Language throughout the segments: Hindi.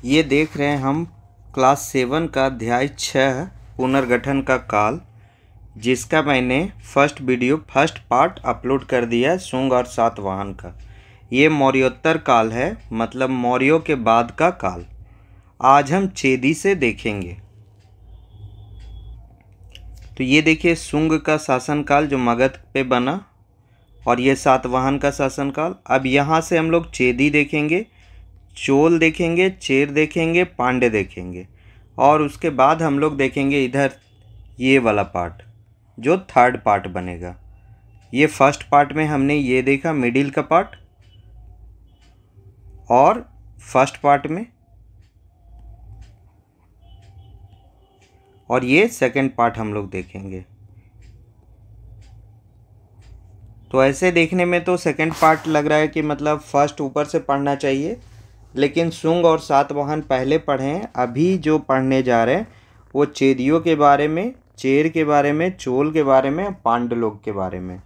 ये देख रहे हैं हम क्लास 7 का अध्याय 6 पुनर्गठन का काल, जिसका मैंने फर्स्ट पार्ट अपलोड कर दिया है शुंग और सातवाहन का। ये मौर्योत्तर काल है, मतलब मौर्यों के बाद का काल। आज हम चेदी से देखेंगे। तो ये देखिए शुंग का शासनकाल जो मगध पे बना, और ये सातवाहन का शासनकाल। अब यहाँ से हम लोग चेदी देखेंगे, चोल देखेंगे, चेर देखेंगे, पांड्य देखेंगे, और उसके बाद हम लोग देखेंगे इधर ये वाला पार्ट जो थर्ड पार्ट बनेगा। ये फर्स्ट पार्ट में हमने ये देखा मिडिल का पार्ट, और फर्स्ट पार्ट में, और ये सेकंड पार्ट हम लोग देखेंगे। तो ऐसे देखने में तो सेकंड पार्ट लग रहा है कि मतलब फर्स्ट ऊपर से पढ़ना चाहिए, लेकिन शुंग और सातवाहन पहले पढ़े हैं। अभी जो पढ़ने जा रहे हैं वो चेदियों के बारे में, चेर के बारे में, चोल के बारे में, पांड्य लोग के बारे में।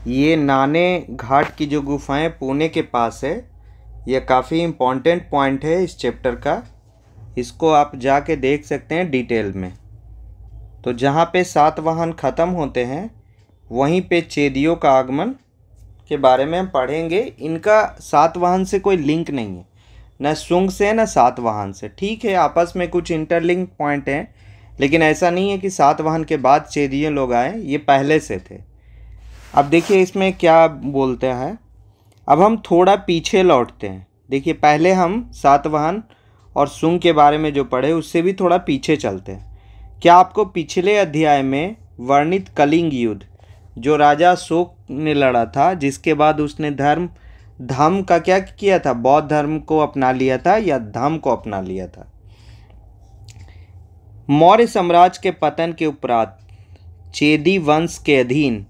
ये नाने घाट की जो गुफाएं पुणे के पास है, ये काफ़ी इम्पोर्टेंट पॉइंट है इस चैप्टर का। इसको आप जाके देख सकते हैं डिटेल में। तो जहाँ पे सातवाहन ख़त्म होते हैं वहीं पे चेदियों का आगमन के बारे में हम पढ़ेंगे। इनका सातवाहन से कोई लिंक नहीं है, न शुंग से न सातवाहन से। ठीक है, आपस में कुछ इंटरलिंक पॉइंट हैं, लेकिन ऐसा नहीं है कि सातवाहन के बाद चेदियों लोग आए, ये पहले से थे। अब देखिए इसमें क्या बोलते हैं। अब हम थोड़ा पीछे लौटते हैं। देखिए पहले हम सातवाहन और शुंग के बारे में जो पढ़े उससे भी थोड़ा पीछे चलते हैं। क्या आपको पिछले अध्याय में वर्णित कलिंग युद्ध जो राजा अशोक ने लड़ा था, जिसके बाद उसने धर्म का क्या किया था, बौद्ध धर्म को अपना लिया था या धम्म को अपना लिया था। मौर्य साम्राज्य के पतन के उपरांत चेदी वंश के अधीन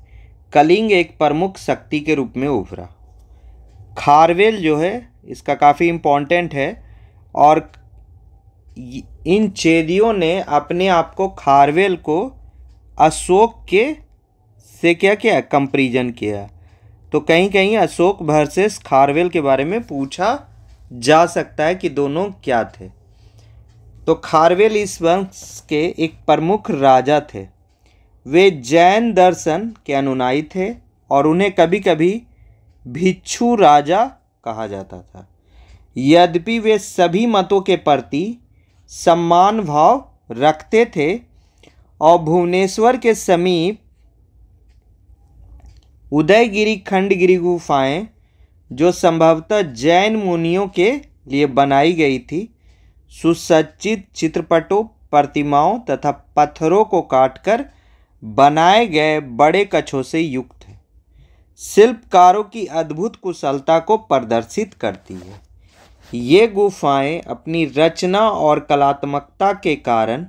कलिंग एक प्रमुख शक्ति के रूप में उभरा। खारवेल जो है इसका काफ़ी इम्पोर्टेंट है, और इन चेदियों ने अपने आप को खारवेल को अशोक के से क्या किया, कंपैरिजन किया। तो कहीं कहीं अशोक वर्सेस खारवेल के बारे में पूछा जा सकता है कि दोनों क्या थे। तो खारवेल इस वंश के एक प्रमुख राजा थे। वे जैन दर्शन के अनुयायी थे और उन्हें कभी कभी भिक्षु राजा कहा जाता था। यद्यपि वे सभी मतों के प्रति सम्मान भाव रखते थे और भुवनेश्वर के समीप उदयगिरी खंडगिरी गुफाएं, जो संभवतः जैन मुनियों के लिए बनाई गई थी, सुसज्जित चित्रपटों, प्रतिमाओं तथा पत्थरों को काटकर बनाए गए बड़े कछों से युक्त है। शिल्पकारों की अद्भुत कुशलता को प्रदर्शित करती है। ये गुफाएं अपनी रचना और कलात्मकता के कारण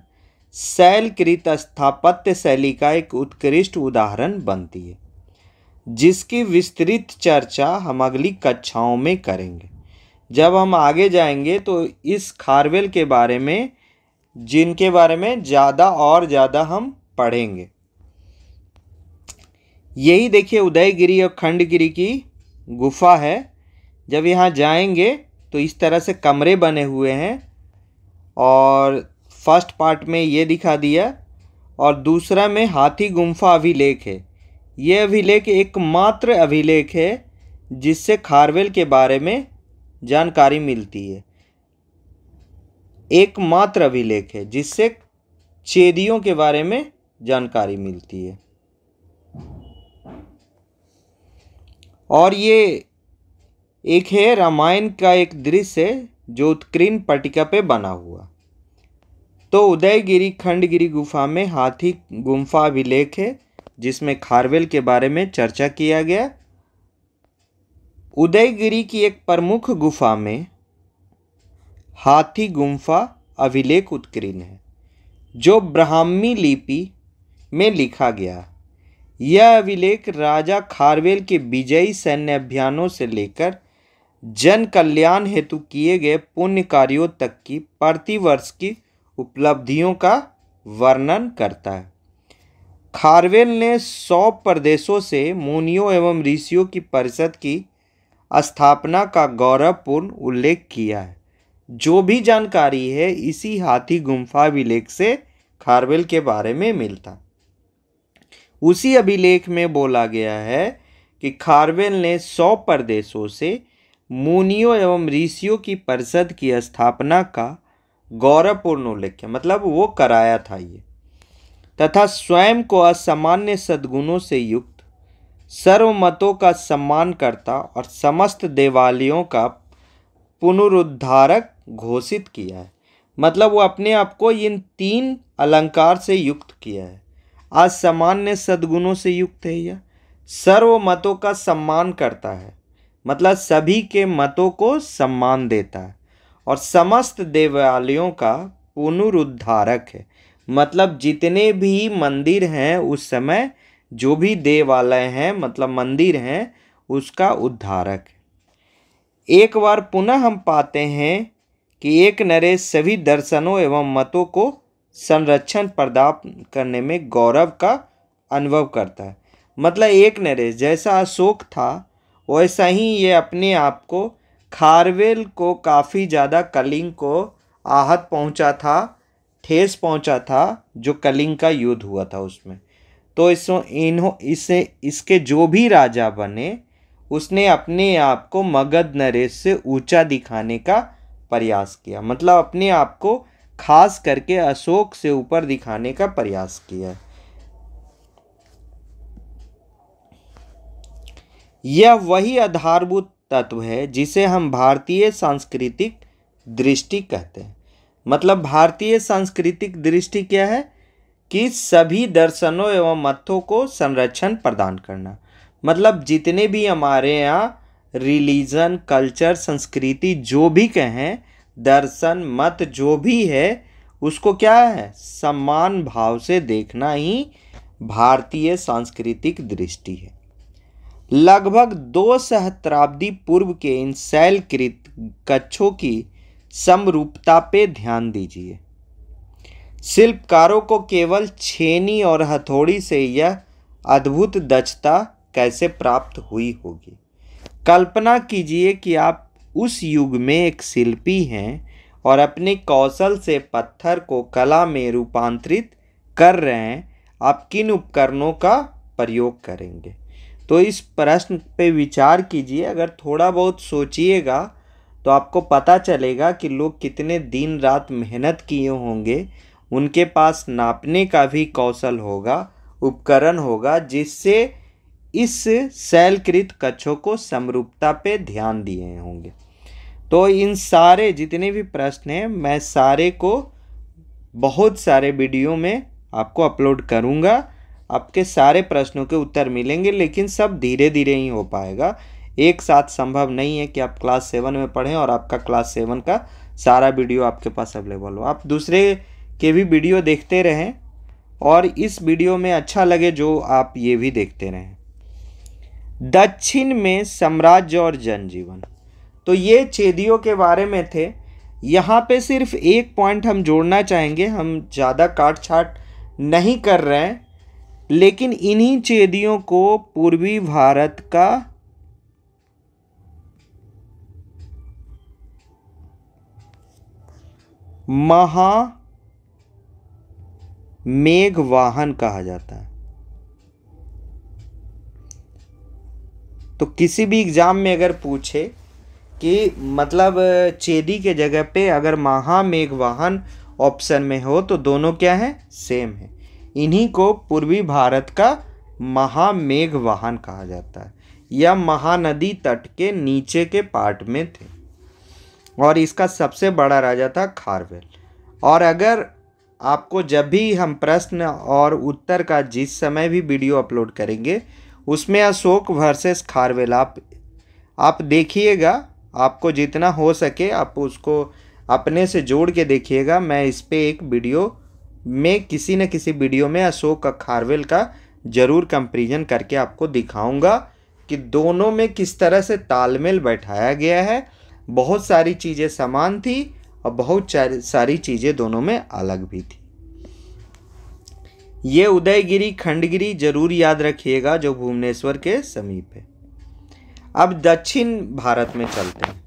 शैलकृत स्थापत्य शैली का एक उत्कृष्ट उदाहरण बनती है, जिसकी विस्तृत चर्चा हम अगली कक्षाओं में करेंगे। जब हम आगे जाएंगे तो इस खारवेल के बारे में, जिनके बारे में ज़्यादा हम पढ़ेंगे। यही देखिए उदयगिरी और खंडगिरी की गुफा है। जब यहाँ जाएंगे तो इस तरह से कमरे बने हुए हैं, और फर्स्ट पार्ट में ये दिखा दिया, और दूसरा में हाथी गुम्फा अभिलेख है। ये अभिलेख एकमात्र अभिलेख है जिससे खारवेल के बारे में जानकारी मिलती है। एकमात्र अभिलेख है जिससे चेदियों के बारे में जानकारी मिलती है। और ये एक है रामायण का एक दृश्य जो उत्कीर्ण पट्टिका पे बना हुआ। तो उदयगिरी खंडगिरी गुफा में हाथी गुम्फा अभिलेख है जिसमें खारवेल के बारे में चर्चा किया गया। उदयगिरी की एक प्रमुख गुफा में हाथी गुम्फा अभिलेख उत्कीर्ण है, जो ब्राह्मी लिपि में लिखा गया। यह अभिलेख राजा खारवेल के विजयी सैन्य अभियानों से लेकर जन कल्याण हेतु किए गए पुण्य कार्यों तक की प्रतिवर्ष की उपलब्धियों का वर्णन करता है। खारवेल ने 100 प्रदेशों से मुनियों एवं ऋषियों की परिषद की स्थापना का गौरवपूर्ण उल्लेख किया है। जो भी जानकारी है इसी हाथी गुम्फा अभिलेख से खारवेल के बारे में मिलता। उसी अभिलेख में बोला गया है कि खारवेल ने 100 प्रदेशों से मुनियों एवं ऋषियों की परिषद की स्थापना का गौरवपूर्ण उल्लेख किया, मतलब वो कराया था ये, तथा स्वयं को असामान्य सद्गुणों से युक्त, सर्व मतों का सम्मान करता और समस्त देवालयों का पुनरुद्धारक घोषित किया है। मतलब वो अपने आप को इन 3 अलंकार से युक्त किया है। असामान्य सद्गुणों से युक्त है, यह सर्व मतों का सम्मान करता है, मतलब सभी के मतों को सम्मान देता है, और समस्त देवालयों का पुनरुद्धारक है, मतलब जितने भी मंदिर हैं उस समय, जो भी देवालय हैं मतलब मंदिर हैं, उसका उद्धारक है। एक बार पुनः हम पाते हैं कि एक नरेश सभी दर्शनों एवं मतों को संरक्षण प्रदान करने में गौरव का अनुभव करता है। मतलब एक नरेश जैसा अशोक था वैसा ही ये अपने आप को, खारवेल को काफ़ी ज़्यादा कलिंग को आहत पहुंचा था, ठेस पहुंचा था, जो कलिंग का युद्ध हुआ था उसमें। तो इसके जो भी राजा बने उसने अपने आप को मगध नरेश से ऊंचा दिखाने का प्रयास किया, मतलब अपने आप को खास करके अशोक से ऊपर दिखाने का प्रयास किया। यह वही आधारभूत तत्व है जिसे हम भारतीय सांस्कृतिक दृष्टि कहते हैं। मतलब भारतीय सांस्कृतिक दृष्टि क्या है कि सभी दर्शनों एवं मतों को संरक्षण प्रदान करना। मतलब जितने भी हमारे यहाँ रिलीजन, कल्चर, संस्कृति जो भी कहें, दर्शन, मत जो भी है, उसको क्या है, सम्मान भाव से देखना ही भारतीय सांस्कृतिक दृष्टि है। लगभग 2 सहस्त्राब्दी पूर्व के इन शैलकृत कच्छों की समरूपता पे ध्यान दीजिए। शिल्पकारों को केवल छेनी और हथौड़ी से यह अद्भुत दक्षता कैसे प्राप्त हुई होगी। कल्पना कीजिए कि आप उस युग में एक शिल्पी हैं और अपने कौशल से पत्थर को कला में रूपांतरित कर रहे हैं। आप किन उपकरणों का प्रयोग करेंगे? तो इस प्रश्न पे विचार कीजिए। अगर थोड़ा बहुत सोचिएगा तो आपको पता चलेगा कि लोग कितने दिन रात मेहनत किए होंगे। उनके पास नापने का भी कौशल होगा, उपकरण होगा, जिससे इस शैलकृत कच्छों को समरूपता पे ध्यान दिए होंगे। तो इन सारे जितने भी प्रश्न हैं मैं सारे को बहुत सारे वीडियो में आपको अपलोड करूँगा। आपके सारे प्रश्नों के उत्तर मिलेंगे, लेकिन सब धीरे धीरे ही हो पाएगा। एक साथ संभव नहीं है कि आप क्लास 7 में पढ़ें और आपका क्लास 7 का सारा वीडियो आपके पास अवेलेबल हो। आप दूसरे के भी वीडियो देखते रहें और इस वीडियो में अच्छा लगे जो आप ये भी देखते रहें। दक्षिण में साम्राज्य और जनजीवन, तो ये चेदियों के बारे में थे। यहाँ पे सिर्फ एक पॉइंट हम जोड़ना चाहेंगे, हम ज़्यादा काट छाट नहीं कर रहे हैं, लेकिन इन्हीं चेदियों को पूर्वी भारत का महामेघवाहन कहा जाता है। तो किसी भी एग्जाम में अगर पूछे कि मतलब चेदी के जगह पे अगर महामेघवाहन ऑप्शन में हो तो दोनों क्या है, सेम है। इन्हीं को पूर्वी भारत का महामेघवाहन कहा जाता है। यह महानदी तट के नीचे के पार्ट में थे और इसका सबसे बड़ा राजा था खारवेल। और अगर आपको जब भी हम प्रश्न और उत्तर का जिस समय भी वीडियो अपलोड करेंगे उसमें अशोक वर्सेस खारवेल आप देखिएगा, आपको जितना हो सके आप उसको अपने से जोड़ के देखिएगा। मैं इस पे एक वीडियो में किसी न किसी वीडियो में अशोक का खारवेल का ज़रूर कंपैरिजन करके आपको दिखाऊंगा कि दोनों में किस तरह से तालमेल बैठाया गया है। बहुत सारी चीज़ें समान थी और बहुत सारी चीज़ें दोनों में अलग भी थी। ये उदयगिरी खंडगिरी जरूर याद रखिएगा जो भुवनेश्वर के समीप है। अब दक्षिण भारत में चलते हैं।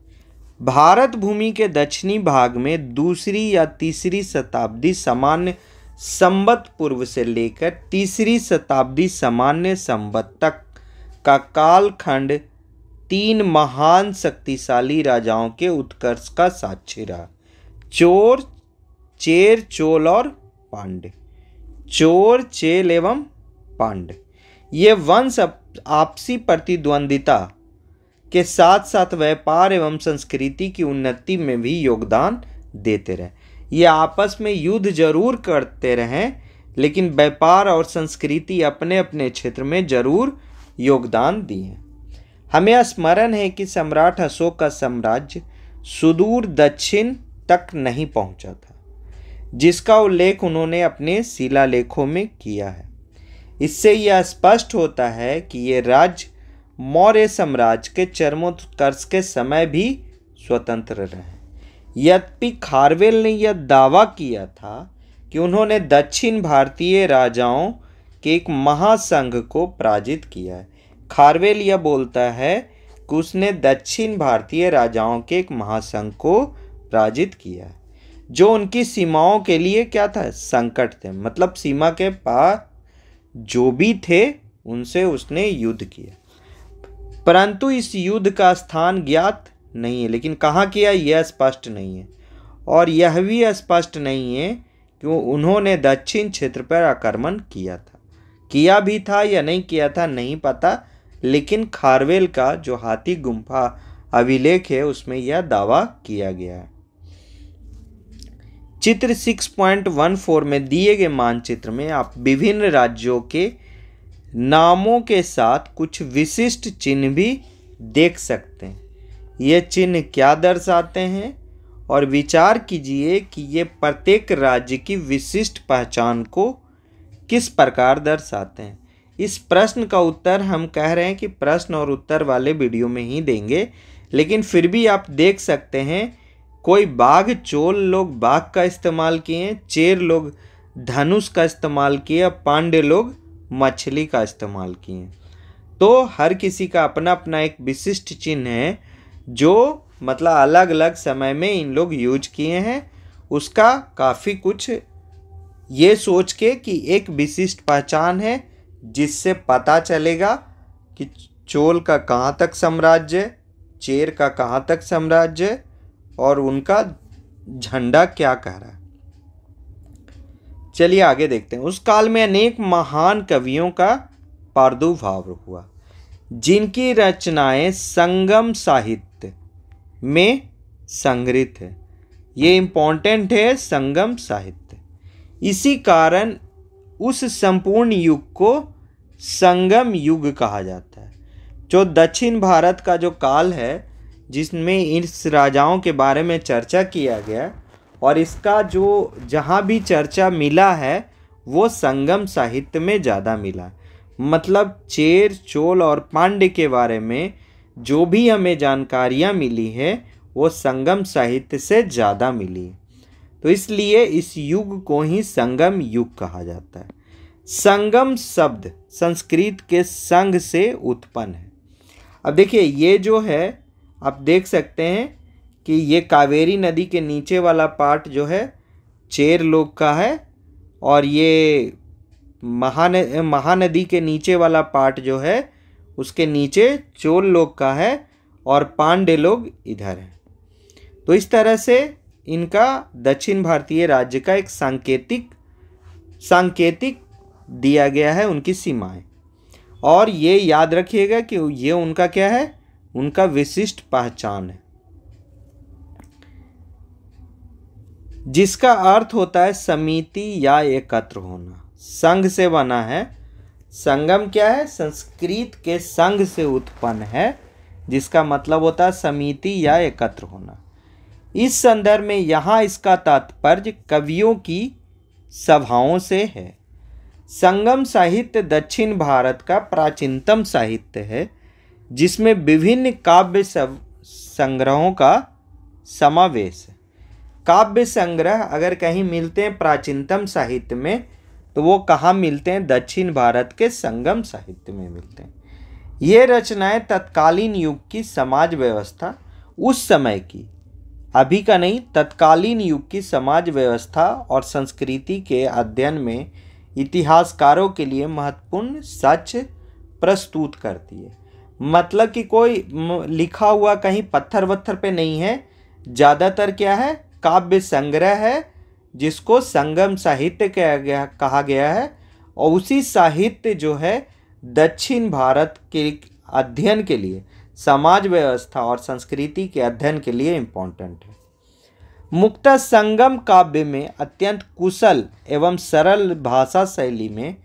भारत भूमि के दक्षिणी भाग में दूसरी या तीसरी शताब्दी सामान्य संवत पूर्व से लेकर तीसरी शताब्दी सामान्य संवत तक का कालखंड 3 महान शक्तिशाली राजाओं के उत्कर्ष का साक्षी रहा। चेर, चोल और पांड्य। चोर, चेल एवं पांड्य ये वंश आपसी प्रतिद्वंदिता के साथ साथ व्यापार एवं संस्कृति की उन्नति में भी योगदान देते रहे। ये आपस में युद्ध जरूर करते रहे, लेकिन व्यापार और संस्कृति अपने अपने क्षेत्र में जरूर योगदान दिए। हमें स्मरण है कि सम्राट अशोक का साम्राज्य सुदूर दक्षिण तक नहीं पहुंचा था, जिसका उल्लेख उन्होंने अपने शिलालेखों में किया है। इससे यह स्पष्ट होता है कि ये राज्य मौर्य साम्राज्य के चरमोत्कर्ष के समय भी स्वतंत्र रहे। यद्यपि खारवेल ने यह दावा किया था कि उन्होंने दक्षिण भारतीय राजाओं के एक महासंघ को पराजित किया है। खारवेल यह बोलता है कि उसने दक्षिण भारतीय राजाओं के एक महासंघ को पराजित किया है, जो उनकी सीमाओं के लिए क्या था, संकट थे। मतलब सीमा के पार जो भी थे उनसे उसने युद्ध किया, परंतु इस युद्ध का स्थान ज्ञात नहीं है। लेकिन कहाँ किया यह स्पष्ट नहीं है, और यह भी स्पष्ट नहीं है कि उन्होंने दक्षिण क्षेत्र पर आक्रमण किया भी था या नहीं किया था नहीं पता। लेकिन खारवेल का जो हाथी गुम्फा अभिलेख है उसमें यह दावा किया गया है। चित्र 6.14 में दिए गए मानचित्र में आप विभिन्न राज्यों के नामों के साथ कुछ विशिष्ट चिन्ह भी देख सकते हैं। ये चिन्ह क्या दर्शाते हैं, और विचार कीजिए कि ये प्रत्येक राज्य की विशिष्ट पहचान को किस प्रकार दर्शाते हैं। इस प्रश्न का उत्तर हम कह रहे हैं कि प्रश्न और उत्तर वाले वीडियो में ही देंगे, लेकिन फिर भी आप देख सकते हैं कोई बाघ, चोल लोग बाघ का इस्तेमाल किए, चेर लोग धनुष का इस्तेमाल किए, पांड्य लोग मछली का इस्तेमाल किए। तो हर किसी का अपना अपना एक विशिष्ट चिन्ह है जो मतलब अलग अलग समय में इन लोग यूज किए हैं। उसका काफ़ी कुछ ये सोच के कि एक विशिष्ट पहचान है, जिससे पता चलेगा कि चोल का कहाँ तक साम्राज्य, चेर का कहाँ तक साम्राज्य और उनका झंडा क्या कह रहा है। चलिए आगे देखते हैं। उस काल में अनेक महान कवियों का प्रादुर्भाव हुआ, जिनकी रचनाएं संगम साहित्य में संग्रहित है। ये इम्पोर्टेंट है, संगम साहित्य। इसी कारण उस संपूर्ण युग को संगम युग कहा जाता है। जो दक्षिण भारत का जो काल है, जिसमें इस राजाओं के बारे में चर्चा किया गया, और इसका जो जहाँ भी चर्चा मिला है वो संगम साहित्य में ज़्यादा मिला। मतलब चेर, चोल और पांड्य के बारे में जो भी हमें जानकारियाँ मिली है वो संगम साहित्य से ज़्यादा मिली। तो इसलिए इस युग को ही संगम युग कहा जाता है। संगम शब्द संस्कृत के संग से उत्पन्न है। अब देखिए ये जो है आप देख सकते हैं कि ये कावेरी नदी के नीचे वाला पार्ट जो है चेर लोग का है, और ये महानदी के नीचे वाला पार्ट जो है उसके नीचे चोल लोग का है, और पांड्य लोग इधर हैं। तो इस तरह से इनका दक्षिण भारतीय राज्य का एक सांकेतिक दिया गया है, उनकी सीमाएं। और ये याद रखिएगा कि ये उनका क्या है, उनका विशिष्ट पहचान है, जिसका अर्थ होता है समिति या एकत्र होना। संघ से बना है। संगम क्या है, संस्कृत के संघ से उत्पन्न है, जिसका मतलब होता है समिति या एकत्र होना। इस संदर्भ में यहाँ इसका तात्पर्य कवियों की सभाओं से है। संगम साहित्य दक्षिण भारत का प्राचीनतम साहित्य है, जिसमें विभिन्न काव्य संग्रहों का समावेश है। काव्य संग्रह अगर कहीं मिलते हैं प्राचीनतम साहित्य में, तो वो कहाँ मिलते हैं, दक्षिण भारत के संगम साहित्य में मिलते हैं। ये रचनाएं तत्कालीन युग की समाज व्यवस्था, उस समय की, अभी का नहीं, तत्कालीन युग की समाज व्यवस्था और संस्कृति के अध्ययन में इतिहासकारों के लिए महत्वपूर्ण सच प्रस्तुत करती है। मतलब कि कोई लिखा हुआ कहीं पत्थर वत्थर पे नहीं है, ज़्यादातर क्या है, काव्य संग्रह है जिसको संगम साहित्य कहा गया है। और उसी साहित्य जो है दक्षिण भारत के अध्ययन के लिए, समाज व्यवस्था और संस्कृति के अध्ययन के लिए इम्पोर्टेंट है। मुक्तः संगम काव्य में अत्यंत कुशल एवं सरल भाषा शैली में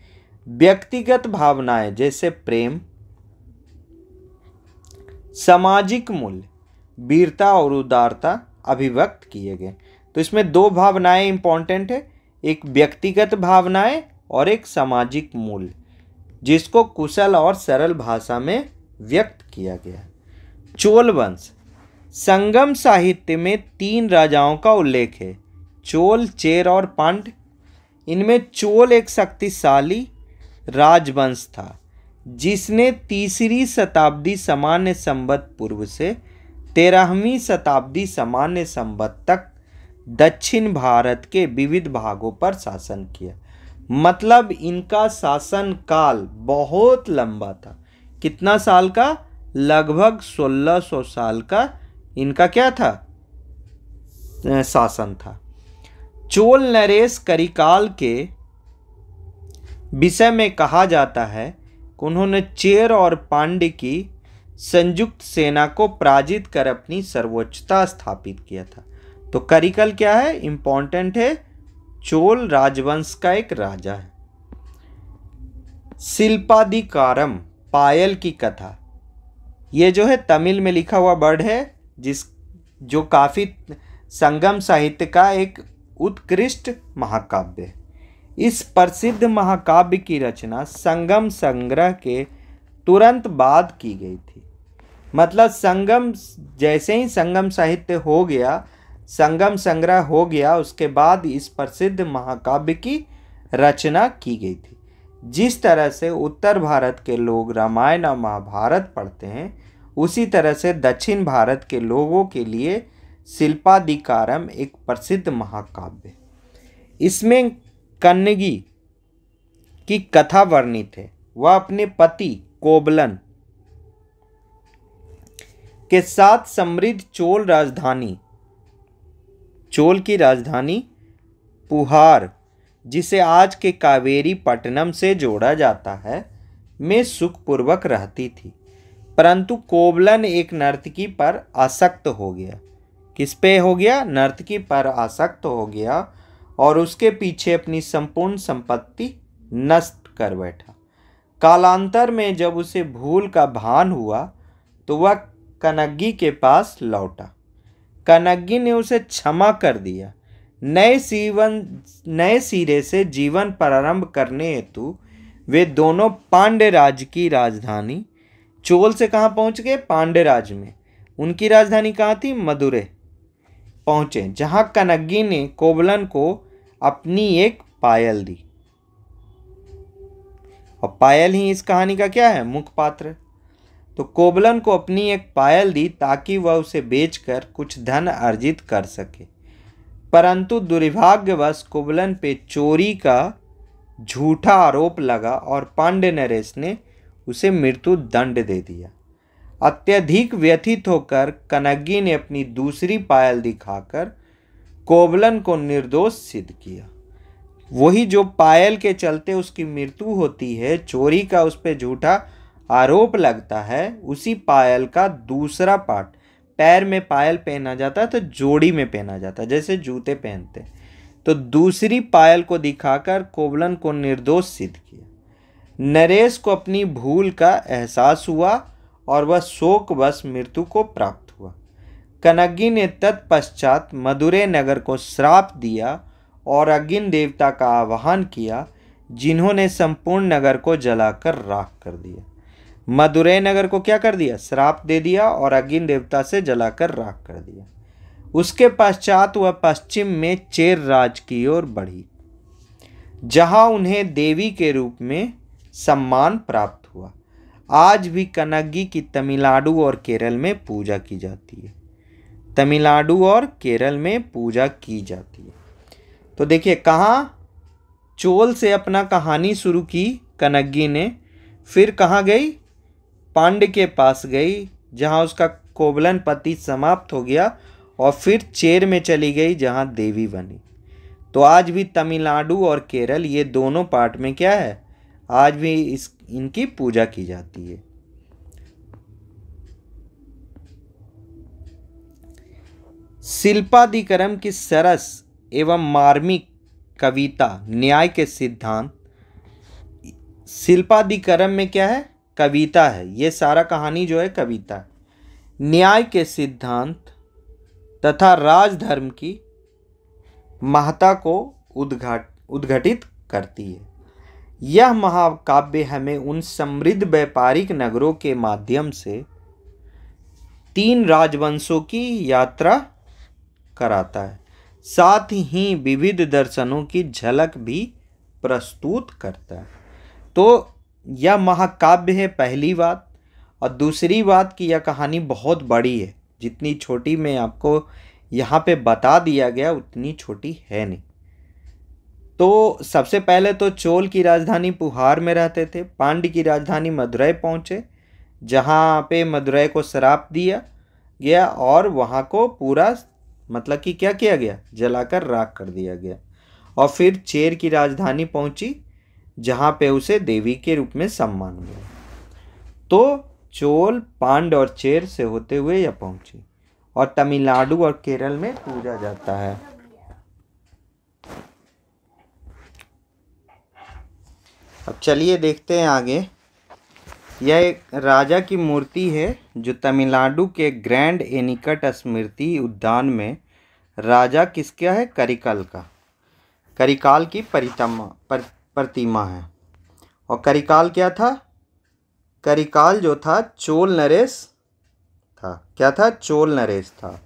व्यक्तिगत भावनाएं जैसे प्रेम, सामाजिक मूल्य, वीरता और उदारता अभिव्यक्त किए गए। तो इसमें दो भावनाएं इंपॉर्टेंट है, एक व्यक्तिगत भावनाएं और एक सामाजिक मूल्य, जिसको कुशल और सरल भाषा में व्यक्त किया गया। चोल वंश, संगम साहित्य में 3 राजाओं का उल्लेख है, चोल, चेर और पांड्य। इनमें चोल एक शक्तिशाली राजवंश था जिसने 3री शताब्दी सामान्य संवत पूर्व से 13वीं शताब्दी सामान्य संवत तक दक्षिण भारत के विविध भागों पर शासन किया। मतलब इनका शासन काल बहुत लंबा था। कितना साल का? लगभग 1600 साल का इनका क्या था? शासन था। चोल नरेश करिकाल के विषय में कहा जाता है कि उन्होंने चेर और पांड्य की संयुक्त सेना को पराजित कर अपनी सर्वोच्चता स्थापित किया था। तो करिकल क्या है? इंपॉर्टेंट है, चोल राजवंश का एक राजा है। शिल्पाधिकारम, पायल की कथा, ये जो है तमिल में लिखा हुआ वर्ड है, जो काफ़ी संगम साहित्य का एक उत्कृष्ट महाकाव्य है। इस प्रसिद्ध महाकाव्य की रचना संगम संग्रह के तुरंत बाद की गई थी। मतलब संगम, जैसे ही संगम साहित्य हो गया, संगम संग्रह हो गया, उसके बाद इस प्रसिद्ध महाकाव्य की रचना की गई थी। जिस तरह से उत्तर भारत के लोग रामायण और महाभारत पढ़ते हैं, उसी तरह से दक्षिण भारत के लोगों के लिए शिल्पाधिकारम एक प्रसिद्ध महाकाव्य है। इसमें कन्नगी की कथा वर्णित है। वह अपने पति कोबलन के साथ समृद्ध चोल की राजधानी पुहार, जिसे आज के कावेरी पट्टनम से जोड़ा जाता है, में सुखपूर्वक रहती थी। परंतु कोबलन एक नर्तकी पर आसक्त हो गया। किस पे हो गया? नर्तकी पर आसक्त हो गया और उसके पीछे अपनी संपूर्ण संपत्ति नष्ट कर बैठा। कालांतर में जब उसे भूल का भान हुआ तो वह कन्नगी के पास लौटा। कन्नगी ने उसे क्षमा कर दिया। नए सिरे से जीवन प्रारंभ करने हेतु वे दोनों पांड्य राज की राजधानी, चोल से कहाँ पहुँच गए? पांड्य राज में। उनकी राजधानी कहाँ थी? मदुरै पहुँचे, जहाँ कन्नगी ने कोबलन को अपनी एक पायल दी। और पायल ही इस कहानी का क्या है? मुख्य पात्र। तो कोबलन को अपनी एक पायल दी ताकि वह उसे बेचकर कुछ धन अर्जित कर सके। परंतु दुर्भाग्यवश कोबलन पे चोरी का झूठा आरोप लगा और पांड्य नरेश ने उसे मृत्यु दंड दे दिया। अत्यधिक व्यथित होकर कन्नगी ने अपनी दूसरी पायल दिखाकर कोबलन को निर्दोष सिद्ध किया। वही जो पायल के चलते उसकी मृत्यु होती है, चोरी का उस पर झूठा आरोप लगता है, उसी पायल का दूसरा पार्ट, पैर में पायल पहना जाता तो जोड़ी में पहना जाता, जैसे जूते पहनते। तो दूसरी पायल को दिखाकर कोबलन को निर्दोष सिद्ध किया। नरेश को अपनी भूल का एहसास हुआ और वह शोकवश मृत्यु को प्राप्त हुआ। कन्नगी ने तत्पश्चात मदुरै नगर को श्राप दिया और अग्नि देवता का आवाहन किया, जिन्होंने संपूर्ण नगर को जलाकर राख कर दिया। मदुरै नगर को क्या कर दिया? श्राप दे दिया और अग्नि देवता से जलाकर राख कर दिया। उसके पश्चात वह पश्चिम में चेर राज की ओर बढ़ी, जहां उन्हें देवी के रूप में सम्मान प्राप्त हुआ। आज भी कनग्गी की तमिलनाडु और केरल में पूजा की जाती है। तमिलनाडु और केरल में पूजा की जाती है। तो देखिए कहाँ चोल से अपना कहानी शुरू की कनग्गी ने, फिर कहाँ गई, पांड्य के पास गई जहाँ उसका कोवलन पति समाप्त हो गया, और फिर चेर में चली गई जहाँ देवी बनी। तो आज भी तमिलनाडु और केरल ये दोनों पार्ट में क्या है, आज भी इनकी पूजा की जाती है। शिल्पादिकरम की सरस एवं मार्मिक कविता न्याय के सिद्धांत। शिल्पादिकरम में क्या है, कविता है, ये सारा कहानी जो है कविता है। न्याय के सिद्धांत तथा राजधर्म की महत्ता को उद्घाटित करती है। यह महाकाव्य हमें उन समृद्ध व्यापारिक नगरों के माध्यम से 3 राजवंशों की यात्रा कराता है, साथ ही विविध दर्शनों की झलक भी प्रस्तुत करता है। तो यह महाकाव्य है, पहली बात। और दूसरी बात कि यह कहानी बहुत बड़ी है, जितनी छोटी मैं आपको यहाँ पे बता दिया गया उतनी छोटी है नहीं। तो सबसे पहले तो चोल की राजधानी पुहार में रहते थे, पांड्य की राजधानी मदुरै पहुँचे, जहाँ पे मदुरै को श्राप दिया गया और वहाँ को पूरा मतलब कि क्या किया गया, जलाकर राख कर दिया गया। और फिर चेर की राजधानी पहुँची जहाँ पे उसे देवी के रूप में सम्मान मिला। तो चोल, पांड्य और चेर से होते हुए यह पहुँची और तमिलनाडु और केरल में पूजा जाता है। अब चलिए देखते हैं आगे। यह एक राजा की मूर्ति है जो तमिलनाडु के ग्रैंड एनिकट स्मृति उद्यान में राजा किसका है, करिकाल का, करिकाल की प्रतिमा है। और करिकाल क्या था, करिकाल जो था चोल नरेश था। क्या था, चोल नरेश था।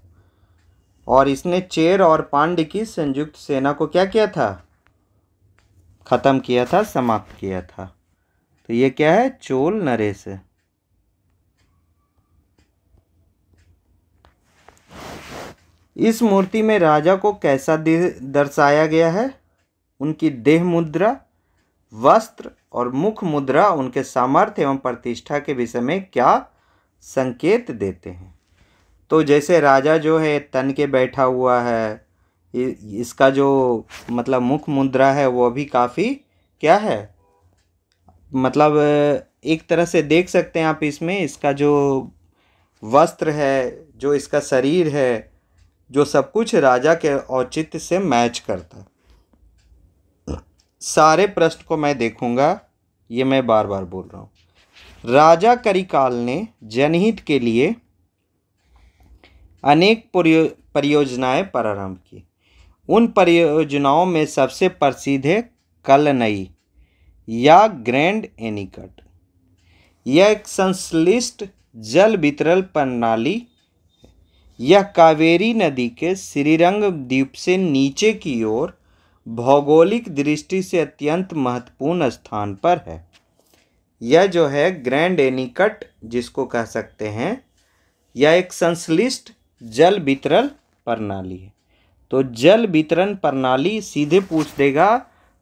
और इसने चेर और पांड्य की संयुक्त सेना को क्या किया था, खत्म किया था, समाप्त किया था। तो ये क्या है, चोल नरेश है। इस मूर्ति में राजा को कैसा दर्शाया गया है, उनकी देह मुद्रा, वस्त्र और मुख मुद्रा उनके सामर्थ्य एवं प्रतिष्ठा के विषय में क्या संकेत देते हैं। तो जैसे राजा जो है तन के बैठा हुआ है, इसका जो मतलब मुख मुद्रा है वो भी काफ़ी क्या है, मतलब एक तरह से देख सकते हैं आप इसमें, इसका जो वस्त्र है, जो इसका शरीर है, जो सब कुछ राजा के औचित्य से मैच करता है। सारे प्रश्न को मैं देखूंगा, ये मैं बार बार बोल रहा हूँ। राजा करिकाल ने जनहित के लिए अनेक परियोजनाएं प्रारंभ की। उन परियोजनाओं में सबसे प्रसिद्ध है कलनई या ग्रैंड एनिकट। यह एक संश्लिष्ट जल वितरण प्रणाली। यह कावेरी नदी के श्रीरंग द्वीप से नीचे की ओर भौगोलिक दृष्टि से अत्यंत महत्वपूर्ण स्थान पर है। यह जो है ग्रैंड एनिकट जिसको कह सकते हैं, यह एक संश्लिष्ट जल वितरण प्रणाली है। तो जल वितरण प्रणाली सीधे पूछ देगा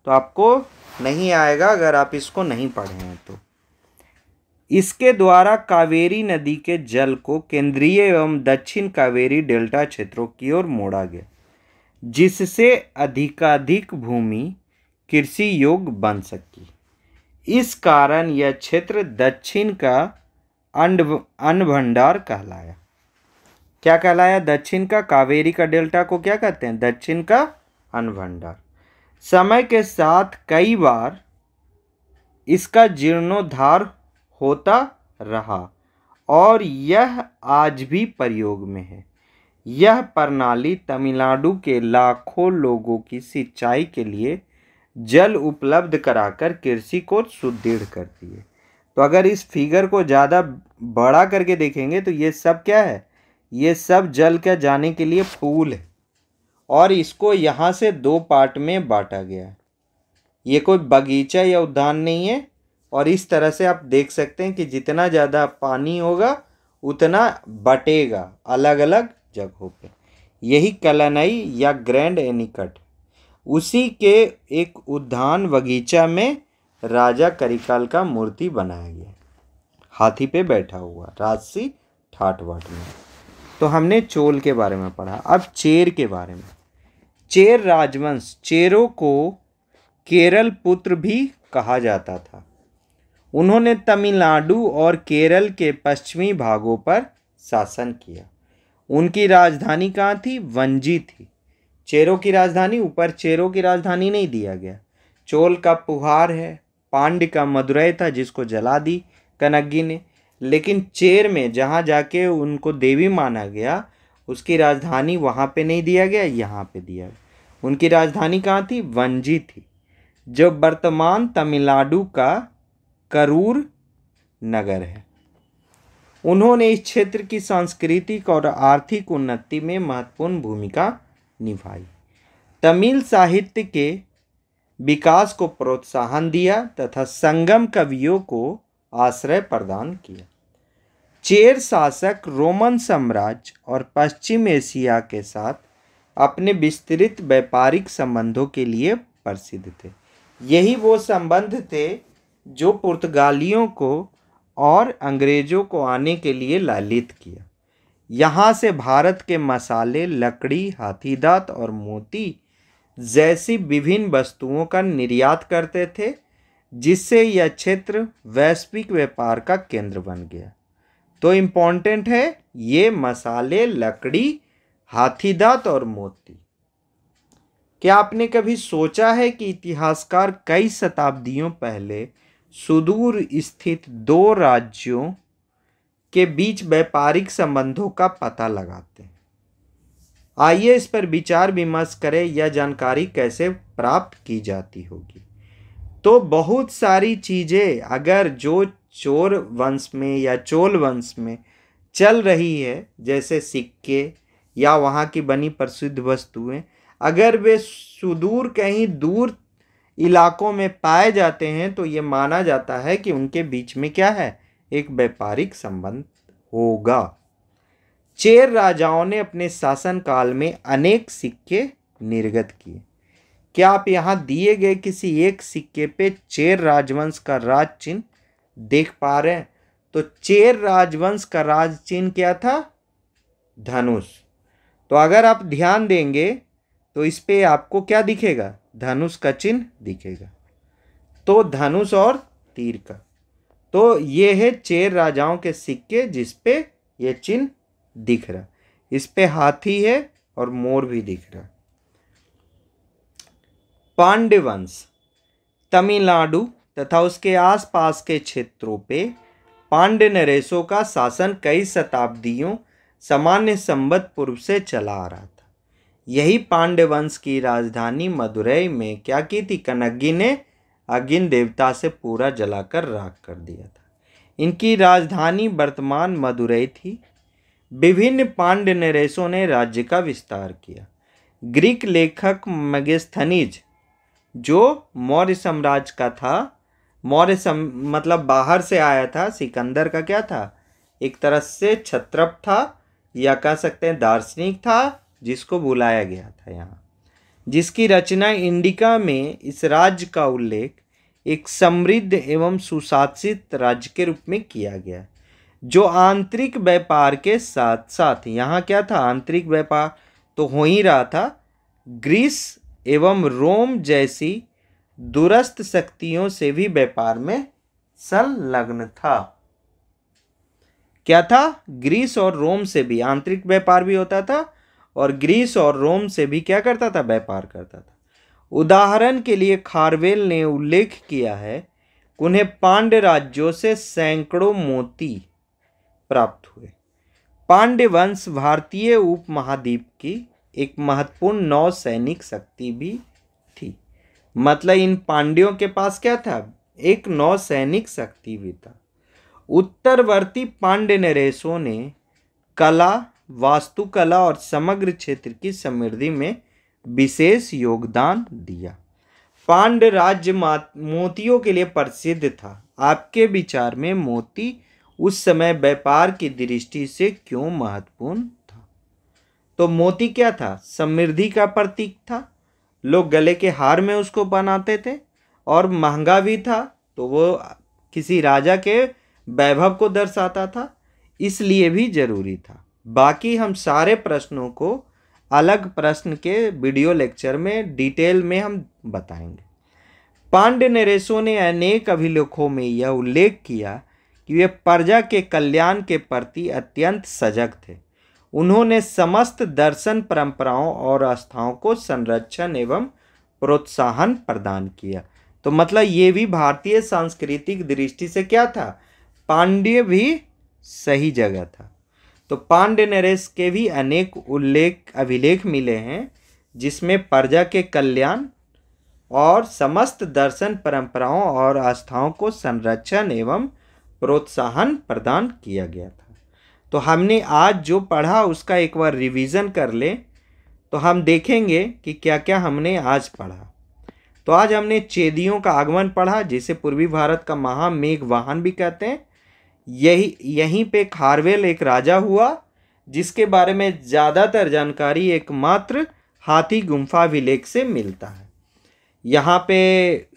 तो आपको नहीं आएगा अगर आप इसको नहीं पढ़े हैं तो। इसके द्वारा कावेरी नदी के जल को केंद्रीय एवं दक्षिण कावेरी डेल्टा क्षेत्रों की ओर मोड़ा गया, जिससे अधिकाधिक भूमि कृषि योग्य बन सकी। इस कारण यह क्षेत्र दक्षिण का अन्न भंडार कहलाया। क्या कहलाया, दक्षिण का, कावेरी का डेल्टा को क्या कहते हैं, दक्षिण का अन्न भंडार। समय के साथ कई बार इसका जीर्णोद्धार होता रहा और यह आज भी प्रयोग में है। यह प्रणाली तमिलनाडु के लाखों लोगों की सिंचाई के लिए जल उपलब्ध कराकर कृषि को सुदृढ़ करती है। तो अगर इस फिगर को ज़्यादा बड़ा करके देखेंगे तो ये सब क्या है, ये सब जल का जाने के लिए पुल है और इसको यहाँ से 2 पार्ट में बांटा गया है। ये कोई बगीचा या उद्यान नहीं है और इस तरह से आप देख सकते हैं कि जितना ज़्यादा पानी होगा उतना बटेगा अलग अलग जगहों पे। यही कलानई या ग्रैंड एनीकट। उसी के एक उद्यान बगीचा में राजा करिकाल का मूर्ति बनाया गया, हाथी पे बैठा हुआ राजसी ठाट बाट में। तो हमने चोल के बारे में पढ़ा। अब चेर के बारे में। चेर राजवंश, चेरों को केरल पुत्र भी कहा जाता था। उन्होंने तमिलनाडु और केरल के पश्चिमी भागों पर शासन किया। उनकी राजधानी कहाँ थी? वंजी थी। चेरों की राजधानी, ऊपर चेरों की राजधानी नहीं दिया गया। चोल का पुहार है, पांड्य का मदुरै था जिसको जला दी कनग्गी ने। लेकिन चेर में जहाँ जाके उनको देवी माना गया उसकी राजधानी वहाँ पे नहीं दिया गया, यहाँ पे दिया गया। उनकी राजधानी कहाँ थी? वंजी थी, जो वर्तमान तमिलनाडु का करूर नगर है। उन्होंने इस क्षेत्र की सांस्कृतिक और आर्थिक उन्नति में महत्वपूर्ण भूमिका निभाई। तमिल साहित्य के विकास को प्रोत्साहन दिया तथा संगम कवियों को आश्रय प्रदान किया। चेर शासक रोमन साम्राज्य और पश्चिम एशिया के साथ अपने विस्तृत व्यापारिक संबंधों के लिए प्रसिद्ध थे। यही वो संबंध थे जो पुर्तगालियों को और अंग्रेजों को आने के लिए लालित किया। यहाँ से भारत के मसाले, लकड़ी, हाथी दांत और मोती जैसी विभिन्न वस्तुओं का निर्यात करते थे, जिससे यह क्षेत्र वैश्विक व्यापार का केंद्र बन गया। तो इम्पोर्टेंट है ये मसाले, लकड़ी, हाथी दांत और मोती। क्या आपने कभी सोचा है कि इतिहासकार कई शताब्दियों पहले सुदूर स्थित दो राज्यों के बीच व्यापारिक संबंधों का पता लगाते हैं? आइए इस पर विचार विमर्श करें, यह जानकारी कैसे प्राप्त की जाती होगी। तो बहुत सारी चीज़ें अगर जो चोर वंश में या चोल वंश में चल रही है, जैसे सिक्के या वहाँ की बनी प्रसिद्ध वस्तुएं, अगर वे सुदूर कहीं दूर इलाकों में पाए जाते हैं तो ये माना जाता है कि उनके बीच में क्या है? एक व्यापारिक संबंध होगा। चेर राजाओं ने अपने शासनकाल में अनेक सिक्के निर्गत किए। क्या आप यहाँ दिए गए किसी एक सिक्के पे चेर राजवंश का राज चिन्ह देख पा रहे हैं? तो चेर राजवंश का राज चिन्ह क्या था? धनुष। तो अगर आप ध्यान देंगे तो इस पे आपको क्या दिखेगा? धनुष का चिन्ह दिखेगा। तो धनुष और तीर का। तो ये है चेर राजाओं के सिक्के जिस पे ये चिन्ह दिख रहा। इस पे हाथी है और मोर भी दिख रहा। पांड्य वंश तमिलनाडु तथा उसके आसपास के क्षेत्रों पे पांड्य नरेशों का शासन कई शताब्दियों सामान्य संवत पूर्व से चला आ रहा था। यही पांड्य वंश की राजधानी मदुरै में क्या की थी? कनग्गी ने अग्नि देवता से पूरा जलाकर राख कर दिया था। इनकी राजधानी वर्तमान मदुरै थी। विभिन्न पांड्य नरेशों ने राज्य का विस्तार किया। ग्रीक लेखक मेगास्थनीज जो मौर्य साम्राज्य का था, मतलब बाहर से आया था, सिकंदर का क्या था? एक तरह से क्षत्रप था या कह सकते हैं दार्शनिक था, जिसको बुलाया गया था यहाँ, जिसकी रचना इंडिका में इस राज्य का उल्लेख एक समृद्ध एवं सुशासित राज्य के रूप में किया गया, जो आंतरिक व्यापार के साथ साथ यहाँ क्या था? आंतरिक व्यापार तो हो ही रहा था, ग्रीस एवं रोम जैसी दूरस्थ शक्तियों से भी व्यापार में संलग्न था। क्या था? ग्रीस और रोम से भी आंतरिक व्यापार भी होता था और ग्रीस और रोम से भी क्या करता था? व्यापार करता था। उदाहरण के लिए खारवेल ने उल्लेख किया है कि उन्हें पांड्य राज्यों से सैकड़ों मोती प्राप्त हुए। पांड्य वंश भारतीय उपमहाद्वीप की एक महत्वपूर्ण नौसैनिक शक्ति भी थी। मतलब इन पांड्यों के पास क्या था? एक नौसैनिक शक्ति भी था। उत्तरवर्ती पांड्य नरेशों ने कला, वास्तुकला और समग्र क्षेत्र की समृद्धि में विशेष योगदान दिया। पांड्य राज्य मोतियों के लिए प्रसिद्ध था। आपके विचार में मोती उस समय व्यापार की दृष्टि से क्यों महत्वपूर्ण था? तो मोती क्या था? समृद्धि का प्रतीक था। लोग गले के हार में उसको बनाते थे और महंगा भी था, तो वो किसी राजा के वैभव को दर्शाता था, इसलिए भी जरूरी था। बाकी हम सारे प्रश्नों को अलग प्रश्न के वीडियो लेक्चर में डिटेल में हम बताएंगे। पांड्य नरेशों ने अनेक अभिलेखों में यह उल्लेख किया कि वे प्रजा के कल्याण के प्रति अत्यंत सजग थे। उन्होंने समस्त दर्शन परंपराओं और आस्थाओं को संरक्षण एवं प्रोत्साहन प्रदान किया। तो मतलब ये भी भारतीय सांस्कृतिक दृष्टि से क्या था? पांड्य भी सही जगह था। तो पांड्य नरेश के भी अनेक अभिलेख मिले हैं जिसमें प्रजा के कल्याण और समस्त दर्शन परंपराओं और आस्थाओं को संरक्षण एवं प्रोत्साहन प्रदान किया गया था। तो हमने आज जो पढ़ा उसका एक बार रिवीजन कर ले तो हम देखेंगे कि क्या क्या हमने आज पढ़ा। तो आज हमने चेदियों का आगमन पढ़ा, जिसे पूर्वी भारत का महामेघ वाहन भी कहते हैं। यहीं पे खारवेल एक राजा हुआ जिसके बारे में ज़्यादातर जानकारी एकमात्र हाथी गुम्फा अभिलेख से मिलता है। यहाँ पे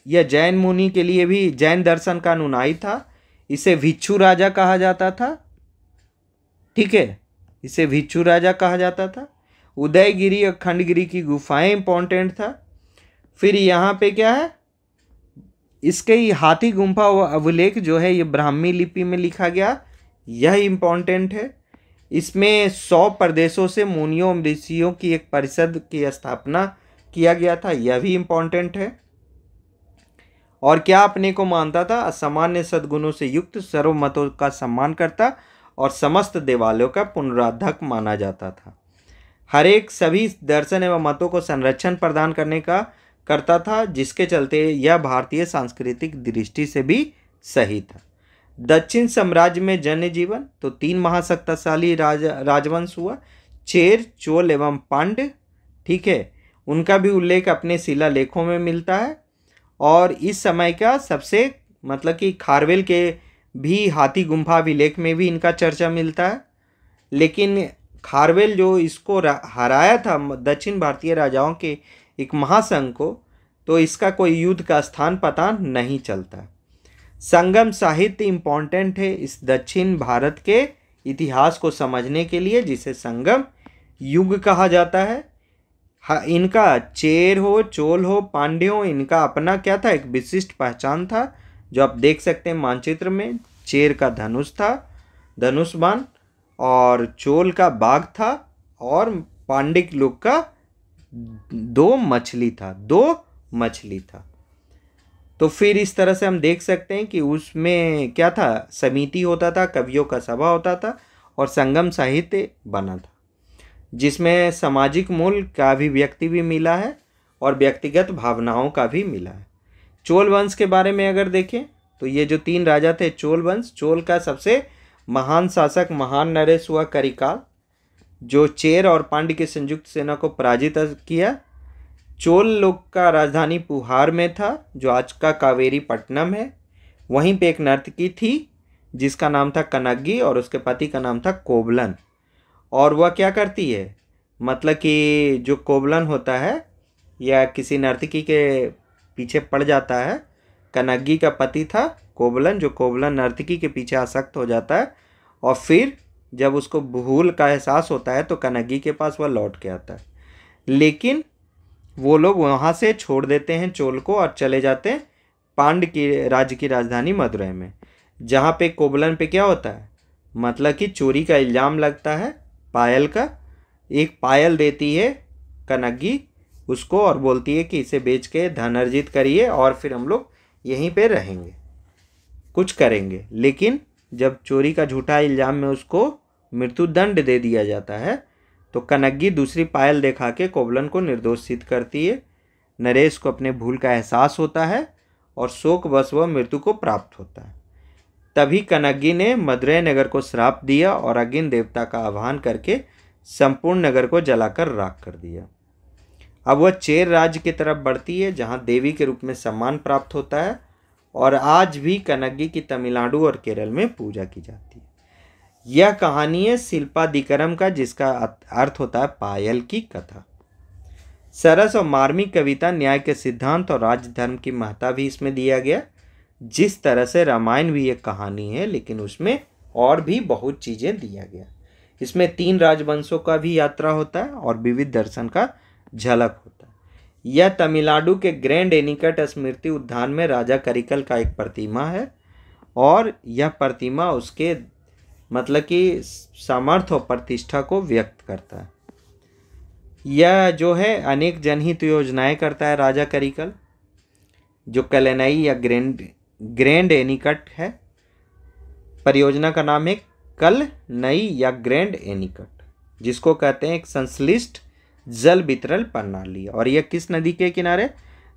यह जैन मुनि के लिए भी जैन दर्शन का अनुयायी था। इसे भिक्षु राजा कहा जाता था। ठीक है, इसे भिक्षु राजा कहा जाता था। उदयगिरी और खंडगिरी की गुफाएं इंपॉर्टेंट था। फिर यहाँ पे क्या है, इसके हाथी गुम्फा अभिलेख जो है ये ब्राह्मी लिपि में लिखा गया, यह इंपॉर्टेंट है। इसमें 100 प्रदेशों से मुनियों ऋषियों की एक परिषद की स्थापना किया गया था, यह भी इंपॉर्टेंट है। और क्या अपने को मानता था? असामान्य सद्गुणों से युक्त, सर्व मतों का सम्मान करता और समस्त देवालयों का पुनरुद्धारक माना जाता था। हर एक सभी दर्शन एवं मतों को संरक्षण प्रदान करने का करता था, जिसके चलते यह भारतीय सांस्कृतिक दृष्टि से भी सही था। दक्षिण साम्राज्य में जनजीवन तो 3 महाशक्तिशाली राजवंश हुआ, चेर, चोल एवं पांड्य। ठीक है, उनका भी उल्लेख अपने शिलालेखों में मिलता है। और इस समय का सबसे मतलब कि खारवेल के भी हाथी गुम्फा अभिलेख में भी इनका चर्चा मिलता है। लेकिन खारवेल जो इसको हराया था दक्षिण भारतीय राजाओं के एक महासंघ को, तो इसका कोई युद्ध का स्थान पता नहीं चलता। संगम साहित्य इम्पॉर्टेंट है इस दक्षिण भारत के इतिहास को समझने के लिए, जिसे संगम युग कहा जाता है। इनका चेर हो, चोल हो, पांड्य हो, इनका अपना क्या था? एक विशिष्ट पहचान था, जो आप देख सकते हैं मानचित्र में। चेर का धनुष था, धनुष बाण, और चोल का बाघ था, और पांड्य लोग का 2 मछली था। तो फिर इस तरह से हम देख सकते हैं कि उसमें क्या था? समिति होता था, कवियों का सभा होता था, और संगम साहित्य बना था, जिसमें सामाजिक मूल्य का अभिव्यक्ति भी मिला है और व्यक्तिगत भावनाओं का भी मिला है। चोल वंश के बारे में अगर देखें तो ये जो 3 राजा थे चोल वंश, चोल का सबसे महान शासक महान नरेश हुआ करिकाल, जो चेर और पांड्य की संयुक्त सेना को पराजित किया। चोल लोग का राजधानी पुहार में था, जो आज का कावेरी पट्टनम है। वहीं पे एक नर्तकी थी जिसका नाम था कनग्गी, और उसके पति का नाम था कोबलन। और वह क्या करती है? मतलब कि जो कोबलन होता है या किसी नर्तकी के पीछे पड़ जाता है। कनग्गी का पति था कोबलन, जो कोबलन नर्तकी के पीछे आसक्त हो जाता है, और फिर जब उसको भूल का एहसास होता है तो कनग्गी के पास वह लौट के आता है। लेकिन वो लोग वहाँ से छोड़ देते हैं चोल को और चले जाते हैं पांड्य की राज्य की राजधानी मदुरै में, जहाँ पे कोबलन पे क्या होता है? मतलब कि चोरी का इल्ज़ाम लगता है पायल का। एक पायल देती है कनग्गी उसको और बोलती है कि इसे बेच के धन अर्जित करिए और फिर हम लोग यहीं पे रहेंगे, कुछ करेंगे। लेकिन जब चोरी का झूठा इल्ज़ाम में उसको मृत्युदंड दे दिया जाता है तो कनग्गी दूसरी पायल दिखा के कोबलन को निर्दोष सिद्ध करती है। नरेश को अपने भूल का एहसास होता है और शोकवश वह मृत्यु को प्राप्त होता है। तभी कनग्गी ने मदुरै नगर को श्राप दिया और अग्नि देवता का आह्वान करके संपूर्ण नगर को जलाकर राख कर दिया। अब वह चेर राज्य की तरफ बढ़ती है, जहाँ देवी के रूप में सम्मान प्राप्त होता है और आज भी कनग्गी की तमिलनाडु और केरल में पूजा की जाती है। यह कहानी है शिल्पादिकरम का, जिसका अर्थ होता है पायल की कथा। सरस और मार्मिक कविता, न्याय के सिद्धांत और राज्य धर्म की महत्ता भी इसमें दिया गया। जिस तरह से रामायण भी एक कहानी है, लेकिन उसमें और भी बहुत चीज़ें दिया गया। इसमें 3 राजवंशों का भी यात्रा होता है और विविध दर्शन का झलक होता है। यह तमिलनाडु के ग्रैंड एनिकट स्मृति उद्यान में राजा करिकल का एक प्रतिमा है और यह प्रतिमा उसके मतलब कि सामर्थ्य और प्रतिष्ठा को व्यक्त करता है। यह जो है अनेक जनहित योजनाएं करता है राजा करिकल, जो कलनई या ग्रैंड एनिकट है। परियोजना का नाम है कलनई या ग्रैंड एनिकट, जिसको कहते हैं एक संश्लिष्ट जल वितरण प्रणाली। और यह किस नदी के किनारे,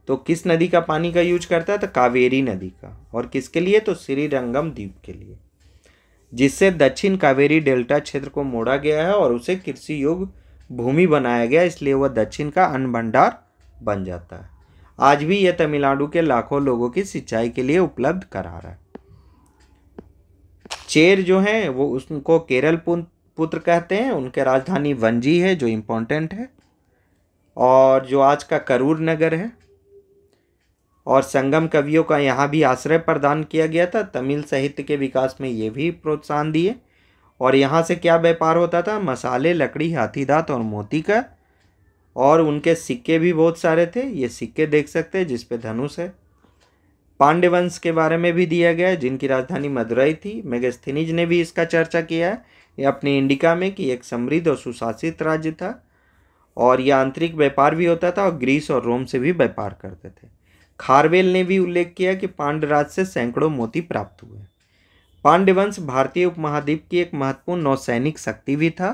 तो किस नदी का पानी का यूज करता है, तो कावेरी नदी का। और किसके लिए, तो श्रीरंगम द्वीप के लिए, जिससे दक्षिण कावेरी डेल्टा क्षेत्र को मोड़ा गया है और उसे कृषि योग्य भूमि बनाया गया, इसलिए वह दक्षिण का अन्न भंडार बन जाता है। आज भी यह तमिलनाडु के लाखों लोगों की सिंचाई के लिए उपलब्ध करा रहा है। चेर जो है वो उसको केरल पुत्र कहते हैं। उनके राजधानी वंजी है, जो इम्पोर्टेंट है, और जो आज का करूर नगर है। और संगम कवियों का यहाँ भी आश्रय प्रदान किया गया था। तमिल साहित्य के विकास में ये भी प्रोत्साहन दिए। और यहाँ से क्या व्यापार होता था, मसाले, लकड़ी, हाथी दांत और मोती का। और उनके सिक्के भी बहुत सारे थे, ये सिक्के देख सकते हैं जिस पे धनुष है। पांड्य वंश के बारे में भी दिया गया है, जिनकी राजधानी मदुरई थी। मेगस्थनीज ने भी इसका चर्चा किया है ये अपनी इंडिका में, कि एक समृद्ध और सुशासित राज्य था और यह आंतरिक व्यापार भी होता था और ग्रीस और रोम से भी व्यापार करते थे। खारवेल ने भी उल्लेख किया कि पांड्य राज से सैकड़ों मोती प्राप्त हुए। पांड्य वंश भारतीय उपमहाद्वीप की एक महत्वपूर्ण नौसैनिक शक्ति भी था,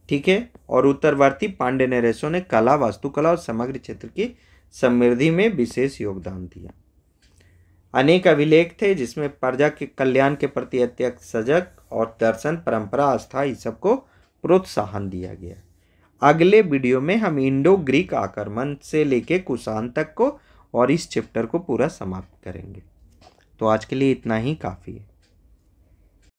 ठीक है। और उत्तरवर्ती पांड्य नरेशों ने कला, वास्तुकला और समग्र क्षेत्र की समृद्धि में विशेष योगदान दिया। अनेक अभिलेख थे जिसमें प्रजा के कल्याण के प्रति अत्यंत सजग और दर्शन, परंपरा, आस्था, इस सब को प्रोत्साहन दिया गया। अगले वीडियो में हम इंडो ग्रीक आक्रमण से लेके कुषाण तक को और इस चैप्टर को पूरा समाप्त करेंगे। तो आज के लिए इतना ही काफ़ी है।